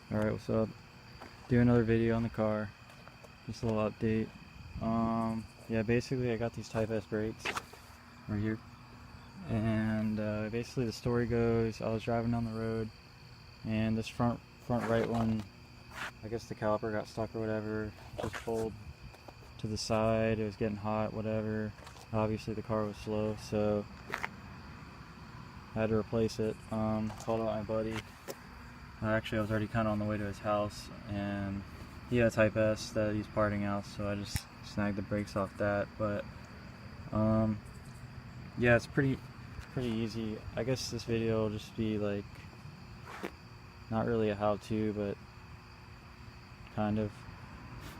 Alright, what's up? Do another video on the car. Just a little update. Yeah, basically I got these Type S brakes right here. And basically the story goes, I was driving down the road and this front right one, I guess the caliper got stuck or whatever, just pulled to the side. It was getting hot, whatever. Obviously the car was slow, so I had to replace it. Called out my buddy. Actually, I was already kind of on the way to his house, and he had a Type S that he's parting out, so I just snagged the brakes off that. But yeah, it's pretty easy. I guess this video will just be like not really a how-to, but kind of.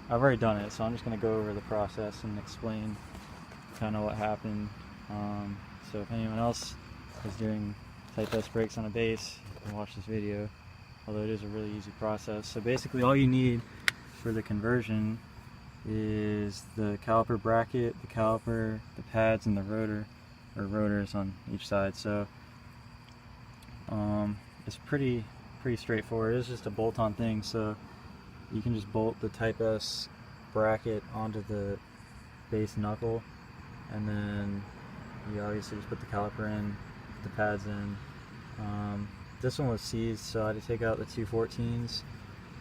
I've already done it, so I'm just gonna go over the process and explain kind of what happened. So if anyone else is doing Type S brakes on a base, you can watch this video. Although it is a really easy process. So basically all you need for the conversion is the caliper bracket, the caliper, the pads, and the rotor, or rotors on each side. So it's pretty straightforward. It's just a bolt-on thing, so you can just bolt the Type S bracket onto the base knuckle, and then you obviously just put the caliper in, put the pads in. This one was seized, so I had to take out the 214s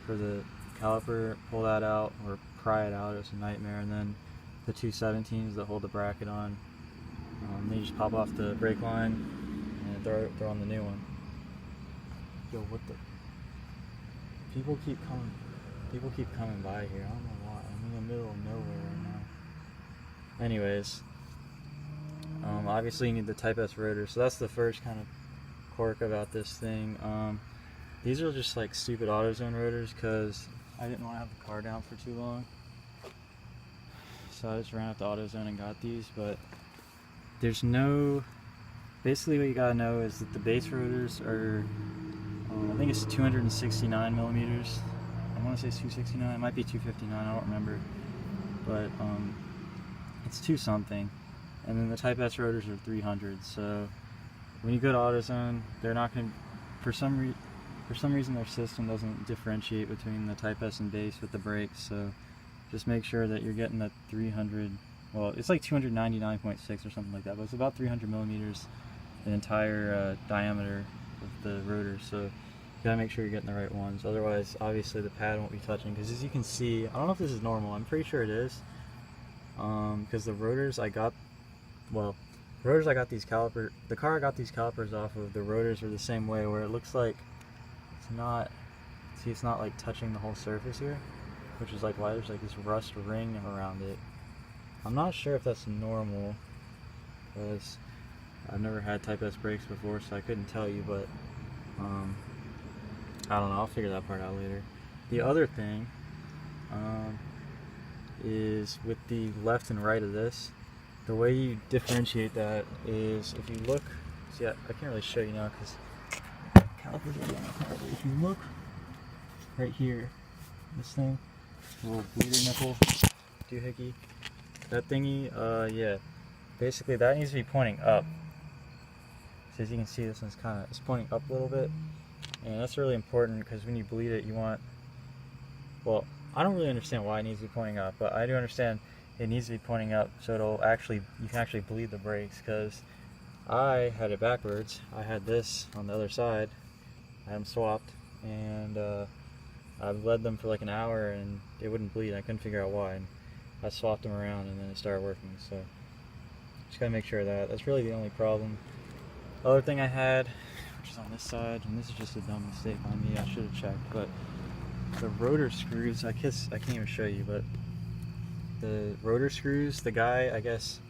for the caliper, pull that out, or pry it out. It was a nightmare. And then the 217s that hold the bracket on, they just pop off the brake line and throw on the new one. Yo, what the? People keep coming by here. I don't know why. I'm in the middle of nowhere right now. Anyways, obviously you need the Type S rotor, so that's the first kind of quirk about this thing. These are just like stupid AutoZone rotors because I didn't want to have the car down for too long, so I just ran up to AutoZone and got these. But there's no, basically what you gotta know is that the base rotors are I think it's 269 millimeters. I want to say it's 269, it might be 259, I don't remember, but it's 2 something. And then the Type S rotors are 300. So when you go to AutoZone, they're not going to, for some reason their system doesn't differentiate between the Type S and base with the brakes, so just make sure that you're getting the 300, well, it's like 299.6 or something like that, but it's about 300 millimeters, the entire diameter of the rotor, so you gotta make sure you're getting the right ones. Otherwise, obviously the pad won't be touching, because as you can see, I don't know if this is normal, I'm pretty sure it is, because the rotors I got, well, rotors I got these calipers, the car I got these calipers off of, the rotors are the same way, where it looks like it's not, see, it's not like touching the whole surface here, which is like why there's like this rust ring around it. I'm not sure if that's normal, because I've never had Type S brakes before, so I couldn't tell you, but I don't know, I'll figure that part out later. The other thing is with the left and right of this, the way you differentiate that is if you look, see, I can't really show you now because calipers are down apparently. If you look right here, this thing, the little bleeder nipple, doohickey, that thingy, yeah, basically that needs to be pointing up. So as you can see, this one's it's pointing up a little bit, and that's really important because when you bleed it, you want, well, I don't really understand why it needs to be pointing up, but I do understand it needs to be pointing up so you can actually bleed the brakes, because I had it backwards. I had this on the other side, I had them swapped, and I bled them for like an hour and it wouldn't bleed. I couldn't figure out why, and I swapped them around and then it started working. So just gotta make sure of that. That's really the only problem. The other thing I had, which is on this side, and this is just a dumb mistake on me, I should have checked, but the rotor screws, I can't even show you, but the rotor screws, the guy, I guess,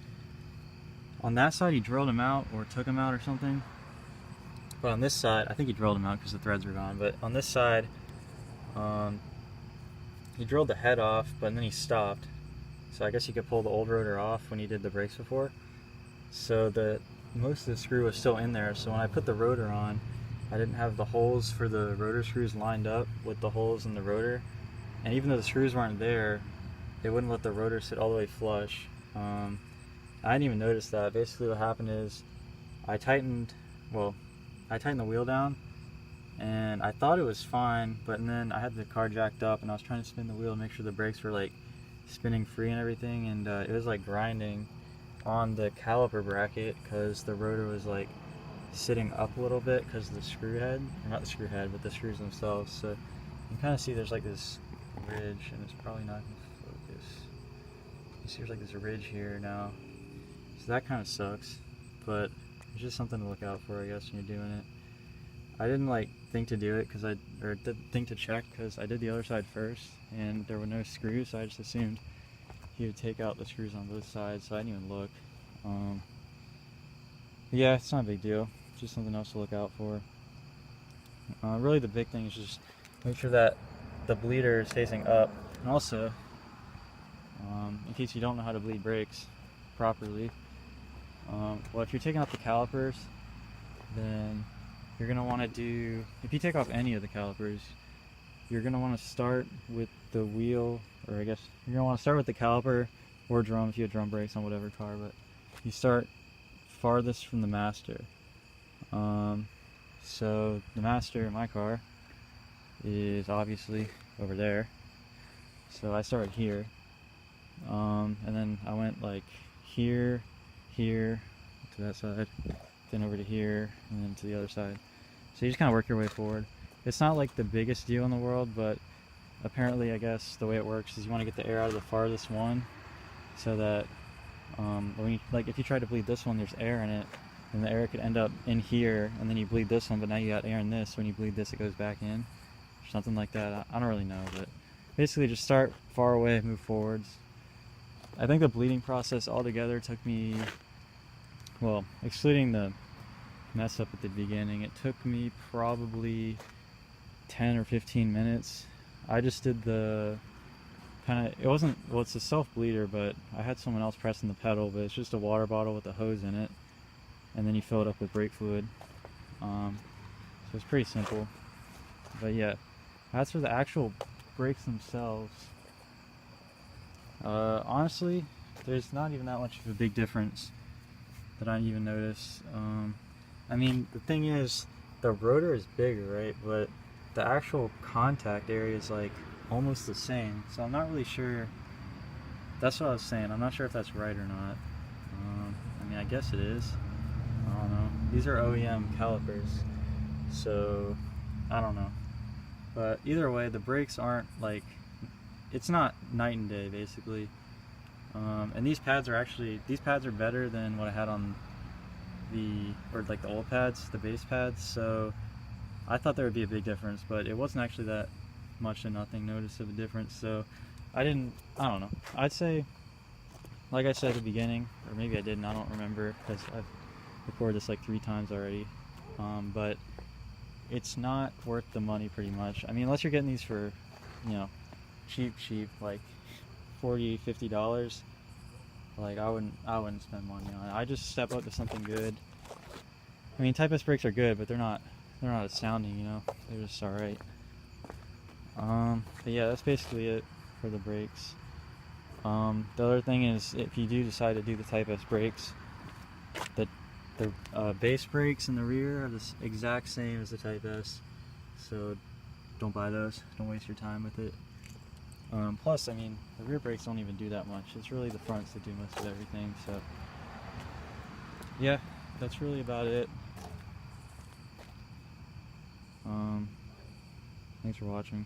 on that side he drilled them out or took them out or something, but on this side, I think he drilled them out because the threads were gone, but on this side, he drilled the head off, but then he stopped, so I guess you could pull the old rotor off when he did the brakes before, so most of the screw was still in there, so when I put the rotor on, I didn't have the holes for the rotor screws lined up with the holes in the rotor, and even though the screws weren't there, it wouldn't let the rotor sit all the way flush. I didn't even notice that. Basically what happened is I tightened the wheel down, and I thought it was fine, but then I had the car jacked up and I was trying to spin the wheel to make sure the brakes were like spinning free and everything, and it was like grinding on the caliper bracket because the rotor was like sitting up a little bit because of the screw head, or not the screw head, but the screws themselves. So you can kind of see there's like this ridge, and it's probably not going to focus. You see there's like this ridge here now, so that kind of sucks, but it's just something to look out for, I guess, when you're doing it. I didn't like think to do it think to check because I did the other side first and there were no screws, so I just assumed he would take out the screws on both sides, so I didn't even look. Yeah, it's not a big deal, just something else to look out for. Really the big thing is just make sure that the bleeder is facing up, and also in case you don't know how to bleed brakes properly, well, if you're taking off the calipers, then you're going to want to do, if you take off any of the calipers, you're going to want to start with the wheel, or I guess you're going to want to start with the caliper or drum if you have drum brakes on whatever car, but you start farthest from the master. So the master in my car is obviously over there, so I started here, and then I went like here, here, to that side, then over to here, and then to the other side. So you just kind of work your way forward. It's not like the biggest deal in the world, but apparently I guess the way it works is you want to get the air out of the farthest one, so that when you, like if you try to bleed this one, there's air in it, and the air could end up in here, and then you bleed this one, but now you got air in this, so when you bleed this it goes back in, or something like that. I don't really know, but basically just start far away, move forwards. I think the bleeding process altogether took me, well, excluding the mess up at the beginning, it took me probably 10 or 15 minutes. I just did the kind of, it wasn't, well, it's a self bleeder, but I had someone else pressing the pedal, but it's just a water bottle with a hose in it, and then you fill it up with brake fluid. So it's pretty simple. But yeah, as for the actual brakes themselves, honestly, there's not even that much of a big difference that I even noticed. I mean, the thing is, the rotor is bigger, right? But the actual contact area is like almost the same. So I'm not really sure. That's what I was saying. I'm not sure if that's right or not. I mean, I guess it is. I don't know. These are OEM calipers, so I don't know. But either way, the brakes aren't like, it's not night and day basically. And these pads are better than what I had on like the old pads, the base pads, so I thought there would be a big difference, but it wasn't actually that much to nothing notice of a difference, so I don't know. I'd say, like I said at the beginning, or maybe I didn't, I don't remember, because I've recorded this like 3 times already, but it's not worth the money pretty much. I mean, unless you're getting these for, you know, cheap, like $40, $50, like I wouldn't spend money on it. I just step up to something good. I mean, Type S brakes are good, but they're not astounding, you know. They're just alright. But yeah, that's basically it for the brakes. The other thing is, if you do decide to do the Type S brakes, the base brakes in the rear are the exact same as the Type S, so don't buy those. Don't waste your time with it. Plus, I mean, the rear brakes don't even do that much. It's really the fronts that do most of everything, so yeah, that's really about it. Thanks for watching.